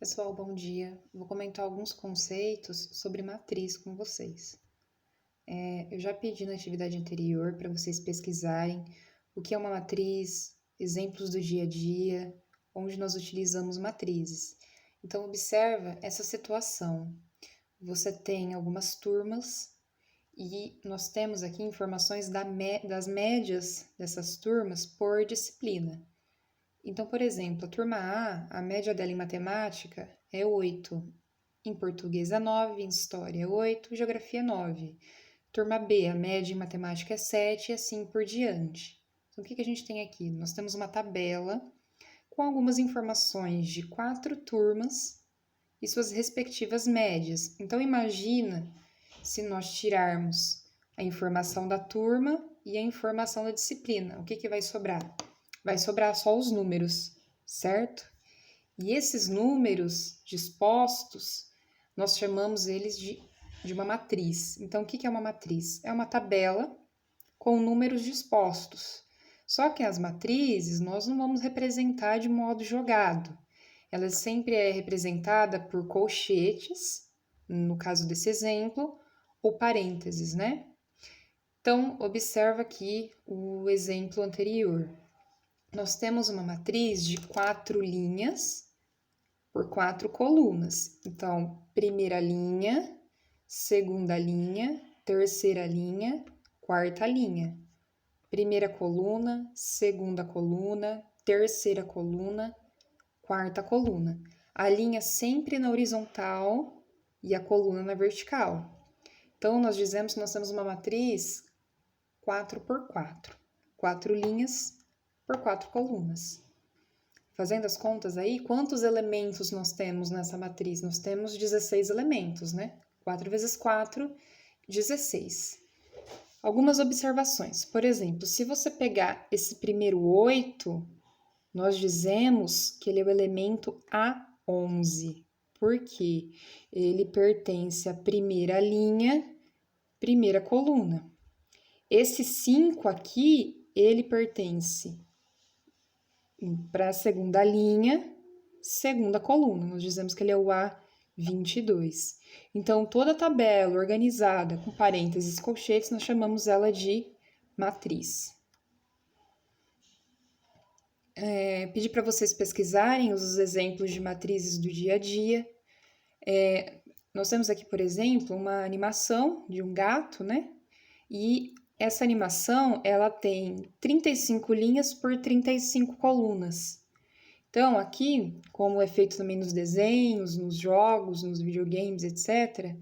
Pessoal, bom dia. Vou comentar alguns conceitos sobre matriz com vocês. Eu já pedi na atividade anterior para vocês pesquisarem o que é uma matriz, exemplos do dia a dia, onde nós utilizamos matrizes. Então, observa essa situação. Você tem algumas turmas e nós temos aqui informações das médias dessas turmas por disciplina. Então, por exemplo, a turma A média dela em matemática é 8, em português é 9, em história é 8, geografia é 9. Turma B, a média em matemática é 7 e assim por diante. Então, o que a gente tem aqui? Nós temos uma tabela com algumas informações de 4 turmas e suas respectivas médias. Então, imagina se nós tirarmos a informação da turma e a informação da disciplina. O que vai sobrar? Vai sobrar só os números, certo? E esses números dispostos, nós chamamos eles de uma matriz. Então, o que é uma matriz? É uma tabela com números dispostos. Só que as matrizes nós não vamos representar de modo jogado. Ela sempre é representada por colchetes, no caso desse exemplo, ou parênteses, né? Então, observa aqui o exemplo anterior. Nós temos uma matriz de 4 linhas por 4 colunas. Então, primeira linha, segunda linha, terceira linha, quarta linha. Primeira coluna, segunda coluna, terceira coluna, quarta coluna. A linha sempre na horizontal e a coluna na vertical. Então, nós dizemos que nós temos uma matriz 4 por 4. 4 linhas por 4 colunas. Fazendo as contas aí, quantos elementos nós temos nessa matriz? Nós temos 16 elementos, né? 4 vezes 4, 16. Algumas observações. Por exemplo, se você pegar esse primeiro 8, nós dizemos que ele é o elemento A11. Por quê? Ele pertence à primeira linha, primeira coluna. Esse 5 aqui, ele pertence para a segunda linha, segunda coluna. Nós dizemos que ele é o A22. Então, toda tabela organizada com parênteses e colchetes, nós chamamos ela de matriz. Pedi para vocês pesquisarem os exemplos de matrizes do dia a dia. Nós temos aqui, por exemplo, uma animação de um gato, né? E essa animação, ela tem 35 linhas por 35 colunas. Então, aqui, como é feito também nos desenhos, nos jogos, nos videogames, etc.,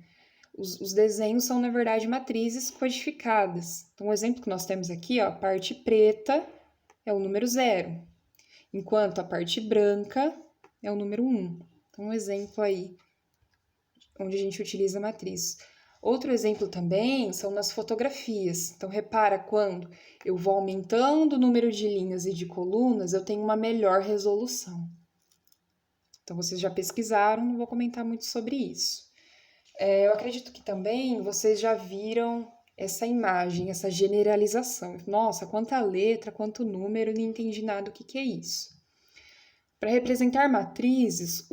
os desenhos são, na verdade, matrizes codificadas. Então, o exemplo que nós temos aqui, ó, a parte preta é o número 0, enquanto a parte branca é o número 1. Então, um exemplo aí, onde a gente utiliza a matriz. Outro exemplo também são nas fotografias. Então, repara quando eu vou aumentando o número de linhas e de colunas, eu tenho uma melhor resolução. Então, vocês já pesquisaram, não vou comentar muito sobre isso. Eu acredito que também vocês já viram essa imagem, essa generalização. Nossa, quanta letra, quanto número, não entendi nada do que é isso. Para representar matrizes,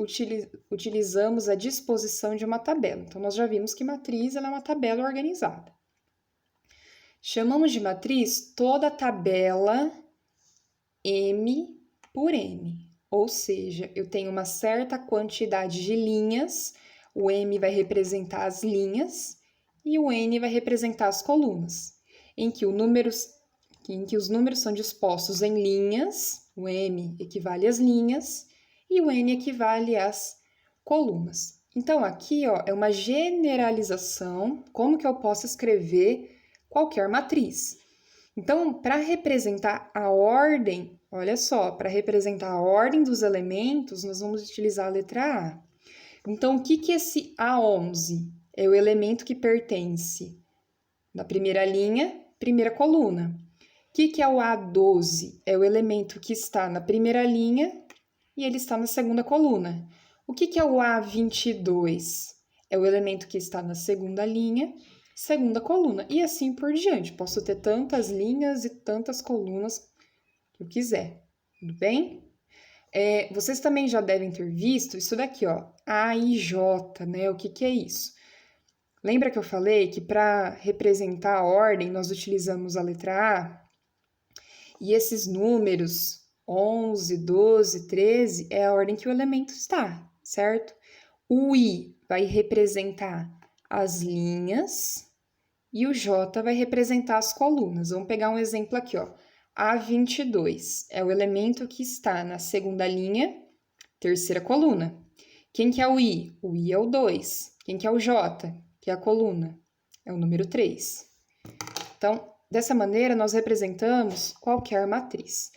utilizamos a disposição de uma tabela. Então, nós já vimos que matriz ela é uma tabela organizada. Chamamos de matriz toda a tabela M por M. Ou seja, eu tenho uma certa quantidade de linhas, o M vai representar as linhas e o N vai representar as colunas, em que os números são dispostos em linhas. O M equivale às linhas e o N equivale às colunas. Então, aqui ó, é uma generalização, como que eu posso escrever qualquer matriz. Então, para representar a ordem, olha só, para representar a ordem dos elementos, nós vamos utilizar a letra A. Então, o que é esse A11? É o elemento que pertence na primeira linha, primeira coluna. O que é o A12? É o elemento que está na primeira linha e ele está na segunda coluna. O que é o A22? É o elemento que está na segunda linha, segunda coluna. E assim por diante. Posso ter tantas linhas e tantas colunas que eu quiser. Tudo bem? Vocês também já devem ter visto isso daqui, ó, A e J, né? O que que é isso? Lembra que eu falei que para representar a ordem nós utilizamos a letra A? E esses números 11, 12, 13 é a ordem que o elemento está, certo? O I vai representar as linhas e o J vai representar as colunas. Vamos pegar um exemplo aqui, ó. A22 é o elemento que está na segunda linha, terceira coluna. Quem que é o I? O I é o 2. Quem que é o J? Que é a coluna? É o número 3. Então, dessa maneira, nós representamos qualquer matriz.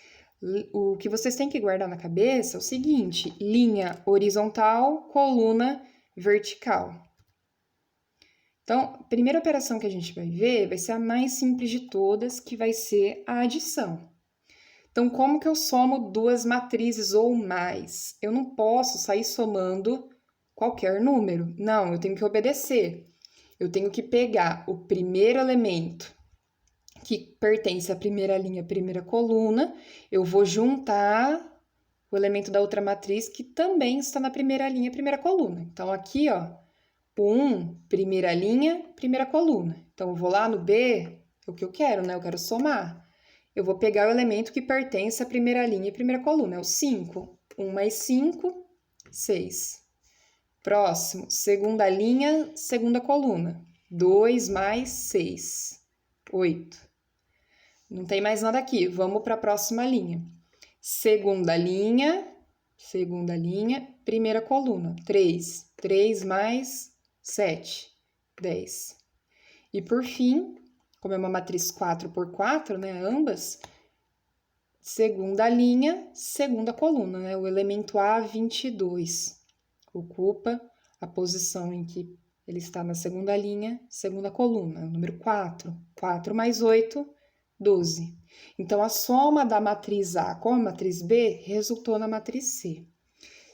O que vocês têm que guardar na cabeça é o seguinte: linha horizontal, coluna vertical. Então, a primeira operação que a gente vai ver vai ser a mais simples de todas, que vai ser a adição. Então, como que eu somo duas matrizes ou mais? Eu não posso sair somando qualquer número. Não, eu tenho que obedecer. Eu tenho que pegar o primeiro elemento que pertence à primeira linha, primeira coluna, eu vou juntar o elemento da outra matriz que também está na primeira linha, primeira coluna. Então, aqui, ó, o 1, primeira linha, primeira coluna. Então, eu vou lá no B, é o que eu quero, né? Eu quero somar. Eu vou pegar o elemento que pertence à primeira linha e primeira coluna, é o 5. 1 mais 5, 6. Próximo, segunda linha, segunda coluna. 2 mais 6, 8. Não tem mais nada aqui, vamos para a próxima linha. Segunda linha, primeira coluna. 3. 3 mais 7, 10. E por fim, como é uma matriz 4 por 4, né, ambas, segunda linha, segunda coluna, né, o elemento A22 ocupa a posição em que ele está na segunda linha, segunda coluna, o número 4. 4 mais 8, 12. Então, a soma da matriz A com a matriz B resultou na matriz C.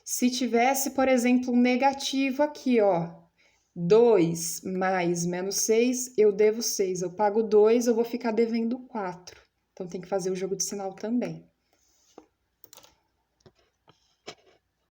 Se tivesse, por exemplo, um negativo aqui, ó, 2 mais menos 6, eu devo 6. Eu pago 2, eu vou ficar devendo 4. Então, tem que fazer o jogo de sinal também.